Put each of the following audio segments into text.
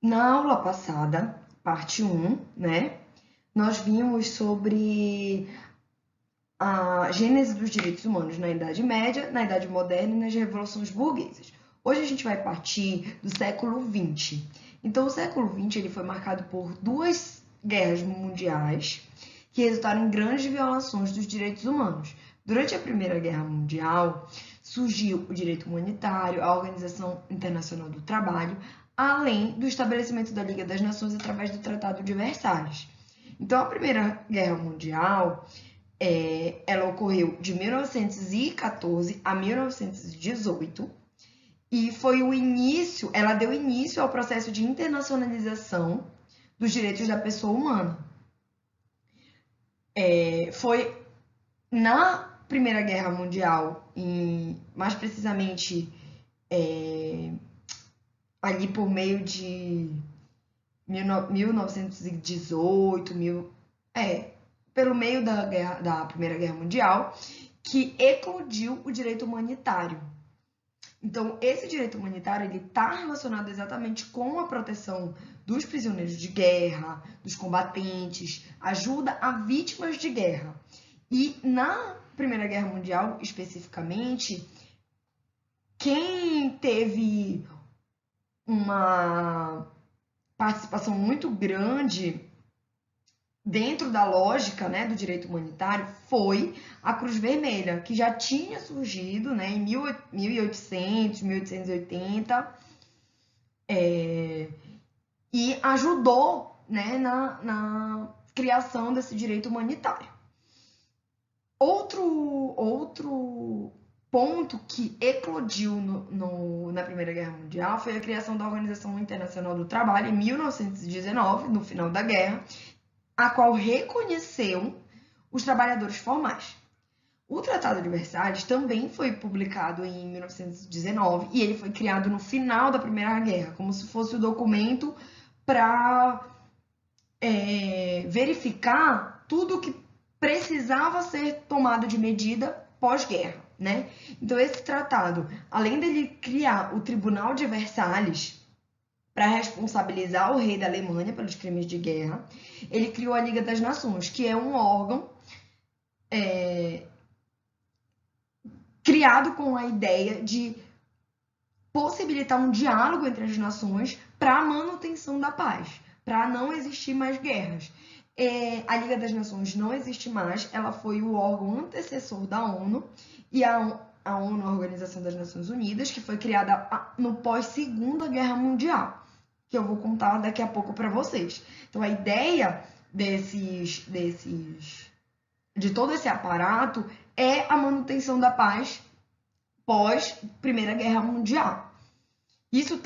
Na aula passada, parte 1, né, nós vimos sobre a gênese dos direitos humanos na Idade Média, na Idade Moderna e nas revoluções burguesas. Hoje a gente vai partir do século XX. Então, o século XX ele foi marcado por duas guerras mundiais que resultaram em grandes violações dos direitos humanos. Durante a Primeira Guerra Mundial, surgiu o direito humanitário, a Organização Internacional do Trabalho, além do estabelecimento da Liga das Nações através do Tratado de Versalhes. Então, a Primeira Guerra Mundial ela ocorreu de 1914 a 1918 e foi o início, ela deu início ao processo de internacionalização dos direitos da pessoa humana. Foi na Primeira Guerra Mundial, mais precisamente ali por meio de 1918, pelo meio da Primeira Guerra Mundial, que eclodiu o direito humanitário. Então, esse direito humanitário ele está relacionado exatamente com a proteção dos prisioneiros de guerra, dos combatentes, ajuda a vítimas de guerra. E na Primeira Guerra Mundial, especificamente, quem teve uma participação muito grande dentro da lógica, né, do direito humanitário foi a Cruz Vermelha, que já tinha surgido, né, em 1800, 1880, e ajudou, né, na criação desse direito humanitário. Outro ponto que eclodiu na Primeira Guerra Mundial foi a criação da Organização Internacional do Trabalho em 1919, no final da guerra, a qual reconheceu os trabalhadores formais. O Tratado de Versalhes também foi publicado em 1919 e ele foi criado no final da Primeira Guerra, como se fosse o documento para verificar tudo que precisava ser tomado de medida pós-guerra, né? Então esse tratado, além dele criar o Tribunal de Versalhes para responsabilizar o rei da Alemanha pelos crimes de guerra, ele criou a Liga das Nações, que é um órgão criado com a ideia de possibilitar um diálogo entre as nações para a manutenção da paz, para não existir mais guerras. A Liga das Nações não existe mais, ela foi o órgão antecessor da ONU, e a ONU, a Organização das Nações Unidas, que foi criada no pós-Segunda Guerra Mundial, que eu vou contar daqui a pouco para vocês. Então, a ideia de todo esse aparato é a manutenção da paz pós Primeira Guerra Mundial. Isso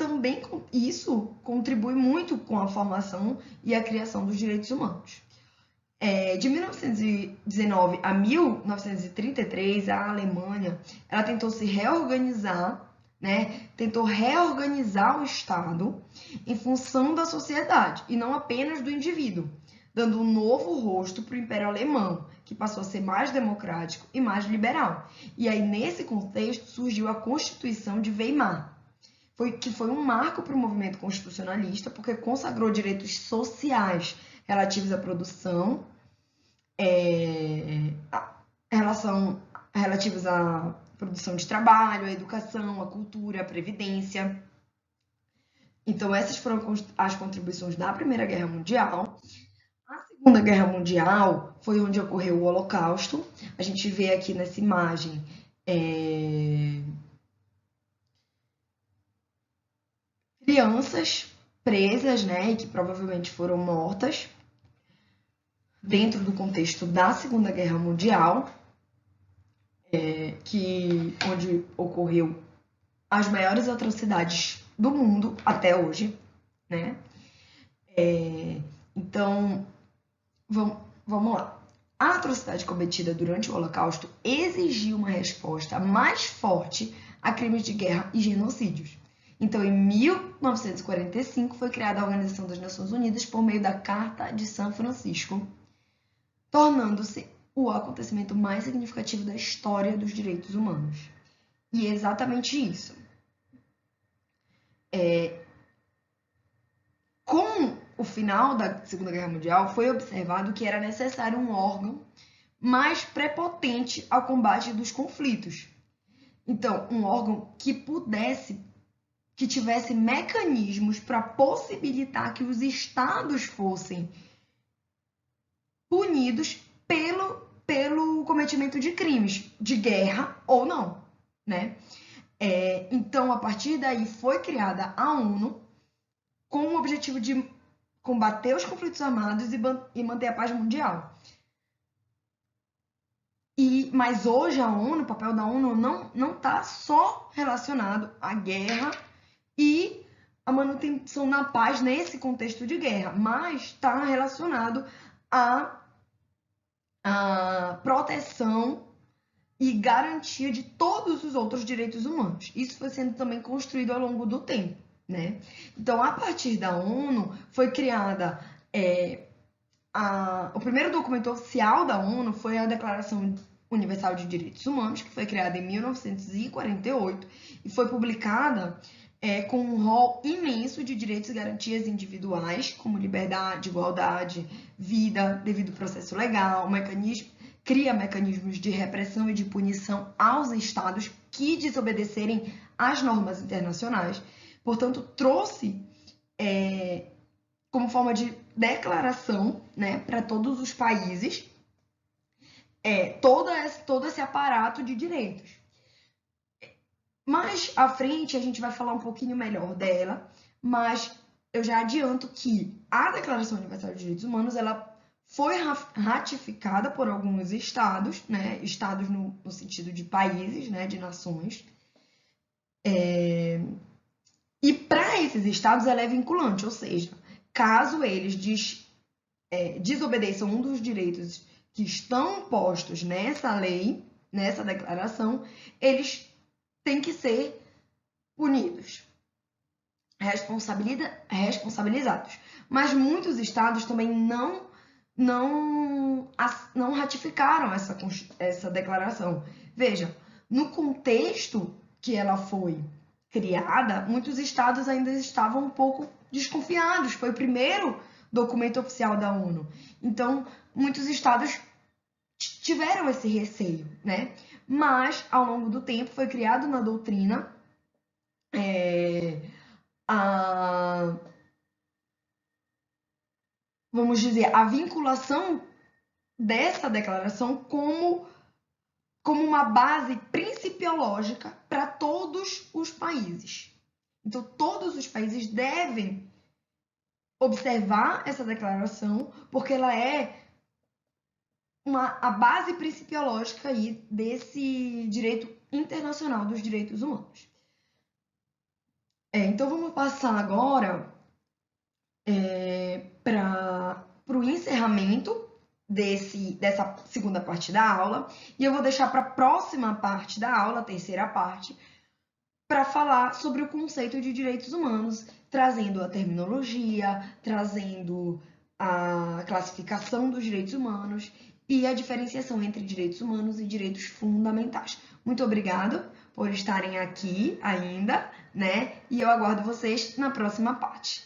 contribui muito com a formação e a criação dos direitos humanos. De 1919 a 1933, a Alemanha ela tentou se reorganizar, né? Tentou reorganizar o Estado em função da sociedade e não apenas do indivíduo, dando um novo rosto para o Império Alemão, que passou a ser mais democrático e mais liberal. E aí, nesse contexto, surgiu a Constituição de Weimar, que foi um marco para o movimento constitucionalista, porque consagrou direitos sociais relativos à produção, relativos à produção de trabalho, à educação, à cultura, à previdência. Então, essas foram as contribuições da Primeira Guerra Mundial. A Segunda Guerra Mundial foi onde ocorreu o Holocausto. A gente vê aqui nessa imagem crianças presas, né, e que provavelmente foram mortas dentro do contexto da Segunda Guerra Mundial, onde ocorreu as maiores atrocidades do mundo até hoje, né? Então, vamos lá. A atrocidade cometida durante o Holocausto exigiu uma resposta mais forte a crimes de guerra e genocídios. Então, em 1945, foi criada a Organização das Nações Unidas por meio da Carta de São Francisco, tornando-se o acontecimento mais significativo da história dos direitos humanos. E é exatamente isso. Com o final da Segunda Guerra Mundial, foi observado que era necessário um órgão mais prepotente ao combate dos conflitos. Então, um órgão que tivesse mecanismos para possibilitar que os estados fossem punidos pelo cometimento de crimes de guerra ou não, né? Então, a partir daí, foi criada a ONU com o objetivo de combater os conflitos armados e manter a paz mundial. Mas hoje a ONU, o papel da ONU não está só relacionado à guerra e a manutenção na paz nesse contexto de guerra, mas está relacionado à proteção e garantia de todos os outros direitos humanos. Isso foi sendo também construído ao longo do tempo, né? Então, a partir da ONU, foi criada o primeiro documento oficial da ONU foi a Declaração Universal de Direitos Humanos, que foi criada em 1948 e foi publicada com um rol imenso de direitos e garantias individuais, como liberdade, igualdade, vida, devido processo legal, cria mecanismos de repressão e de punição aos estados que desobedecerem às normas internacionais. Portanto, trouxe como forma de declaração, né, para todos os países, todo esse aparato de direitos. Mais à frente a gente vai falar um pouquinho melhor dela, mas eu já adianto que a Declaração Universal de Direitos Humanos ela foi ratificada por alguns estados, né, estados no sentido de países, né, de nações, e para esses estados ela é vinculante, ou seja, caso eles desobedeçam um dos direitos que estão postos nessa lei, nessa declaração, eles têm que ser punidos, responsabilizados. Mas muitos estados também não ratificaram essa declaração. Veja, no contexto que ela foi criada, muitos estados ainda estavam um pouco desconfiados. Foi o primeiro documento oficial da ONU. Então, muitos estados tiveram esse receio, né? Mas, ao longo do tempo, foi criado na doutrina vamos dizer, a vinculação dessa declaração como uma base principiológica para todos os países. Então, todos os países devem observar essa declaração, porque ela é a base principiológica aí desse direito internacional dos direitos humanos. Então, vamos passar agora para o encerramento dessa segunda parte da aula, e eu vou deixar para a próxima parte da aula, a terceira parte, para falar sobre o conceito de direitos humanos, trazendo a terminologia, trazendo a classificação dos direitos humanos e a diferenciação entre direitos humanos e direitos fundamentais. Muito obrigada por estarem aqui ainda, né? E eu aguardo vocês na próxima parte.